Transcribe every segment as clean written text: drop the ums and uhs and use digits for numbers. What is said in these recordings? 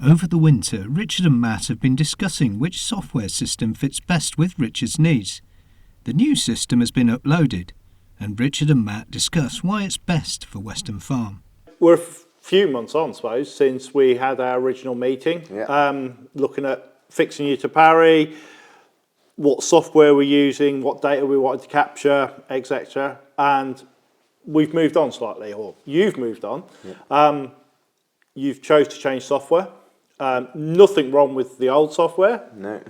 Over the winter, Richard and Matt have been discussing which software system fits best with Richard's needs. The new system has been uploaded, and Richard and Matt discuss why it's best for Western Farm. We're a few months on, I suppose, since we had our original meeting, looking at fixing you to Parry, what software we're using, what data we wanted to capture, etc. And we've moved on slightly, or you've moved on. You've chose to change software. Nothing wrong with the old software. No.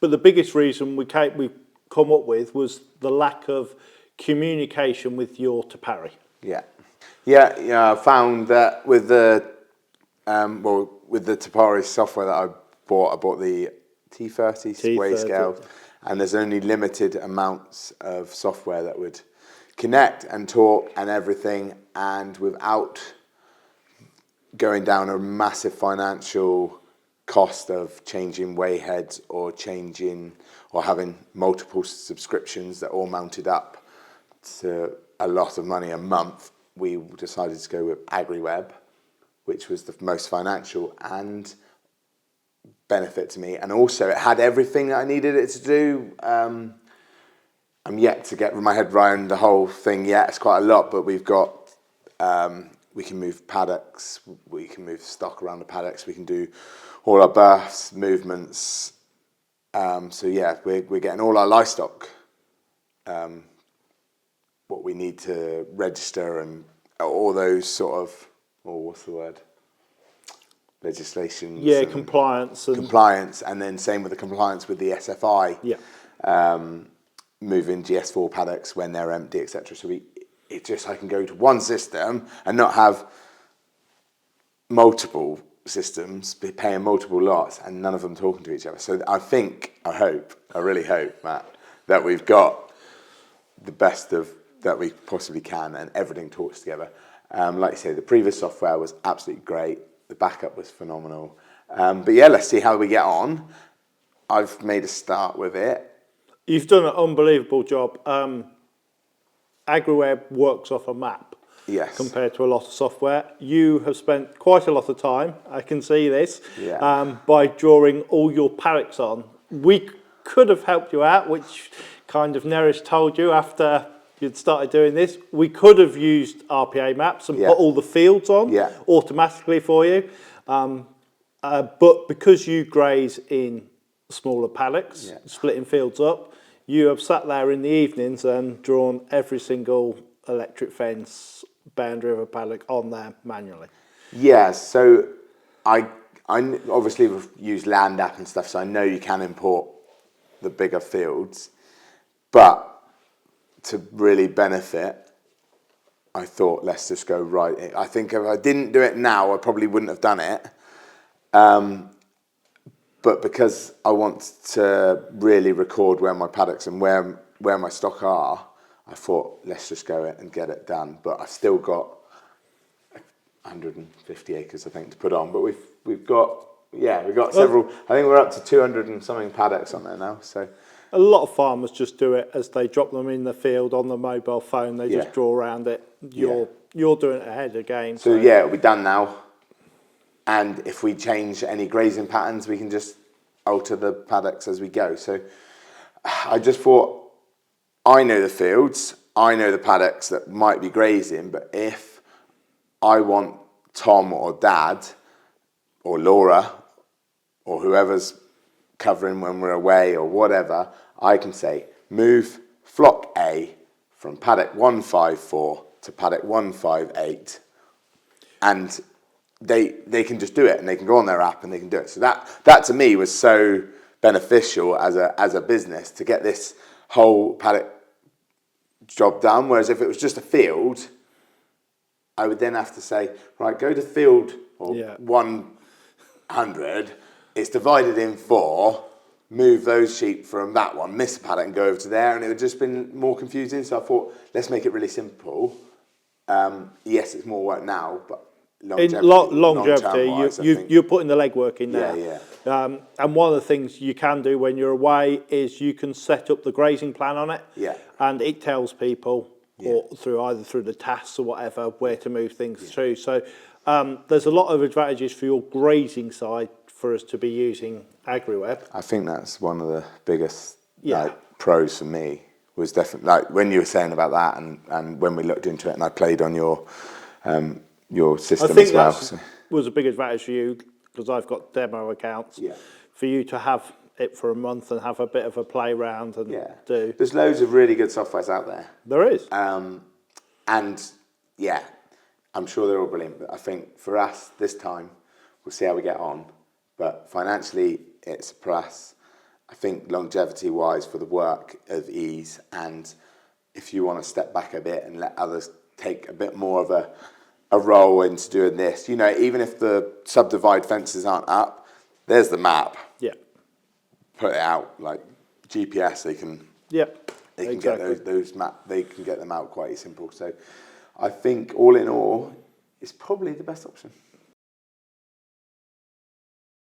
But the biggest reason we come up with was the lack of communication with your Tapari. I found that with the with the Tapari software that I bought the T30 sway scale, and there's only limited amounts of software that would connect and talk and everything, and without going down a massive financial cost of changing weigh heads or having multiple subscriptions that all mounted up to a lot of money a month, we decided to go with AgriWeb, which was the most financial and benefit to me, and also it had everything that I needed it to do. I'm yet to get my head around the whole thing yet. It's quite a lot, but we've got we can move paddocks, we can move stock around the paddocks, we can do all our births, movements. We're getting all our livestock, what we need to register and all those sort of, what's the word? Legislation. Yeah, compliance. Compliance, and then same with the compliance with the SFI. Moving GS4 paddocks when they're empty, etc. So I can go to one system and not have multiple systems, be paying multiple lots, and none of them talking to each other. So I really hope, Matt, that we've got the best of that we possibly can, and everything talks together. Like you say, the previous software was absolutely great. The backup was phenomenal. Let's see how we get on. I've made a start with it. You've done an unbelievable job. AgriWeb works off a map. Yes. Compared to a lot of software. You have spent quite a lot of time, I can see this, by drawing all your paddocks on. We could have helped you out, which kind of Neris told you after you'd started doing this. We could have used RPA maps and put all the fields on automatically for you. But because you graze in smaller paddocks, splitting fields up, you have sat there in the evenings and drawn every single electric fence, boundary of a paddock on there manually. Yeah, so I obviously we've used Land App and stuff, so I know you can import the bigger fields, but to really benefit, I thought let's just go right. I think if I didn't do it now, I probably wouldn't have done it. But because I want to really record where my paddocks and where my stock are, I thought let's just go and get it done. But I've still got 150 acres, I think, to put on. But we've got several. I think we're up to 200 and something paddocks on there now. So a lot of farmers just do it as they drop them in the field on the mobile phone. They just draw around it. You're doing it ahead again. So it'll be done now. And if we change any grazing patterns, we can just alter the paddocks as we go. So I just thought, I know the fields, I know the paddocks that might be grazing, but if I want Tom or Dad or Laura or whoever's covering when we're away or whatever, I can say, move flock A from paddock 154 to paddock 158, and they can just do it, and they can go on their app and they can do it. So that to me was so beneficial as a business to get this whole paddock job done. Whereas if it was just a field, I would then have to say, right, go to field 100. It's divided in 4. Move those sheep from that one, miss a paddock, and go over to there, and it would just been more confusing. So I thought, let's make it really simple. Yes, it's more work now, but longevity, you're putting the legwork in there. Yeah. And one of the things you can do when you're away is you can set up the grazing plan on it. Yeah. And it tells people, or through the tasks or whatever, where to move things through. So There's a lot of advantages for your grazing side for us to be using AgriWeb. I think that's one of the biggest Yeah. pros for me, was definitely like when you were saying about that, and when we looked into it and I played on your system I think as well. that was a big advantage for you, because I've got demo accounts. Yeah. For you to have it for a month and have a bit of a play round and do. There's loads of really good softwares out there. There is. And yeah, I'm sure they're all brilliant, but I think for us this time, we'll see how we get on. But financially, it's a plus. I think longevity-wise for the work of ease, and if you want to step back a bit and let others take a bit more of a role into doing this, you know, even if the subdivide fences aren't up, there's the map. Yeah. Put it out like GPS. They can. Yep. They can Exactly. get those map. They can get them out quite simple. So, I think all in all, it's probably the best option.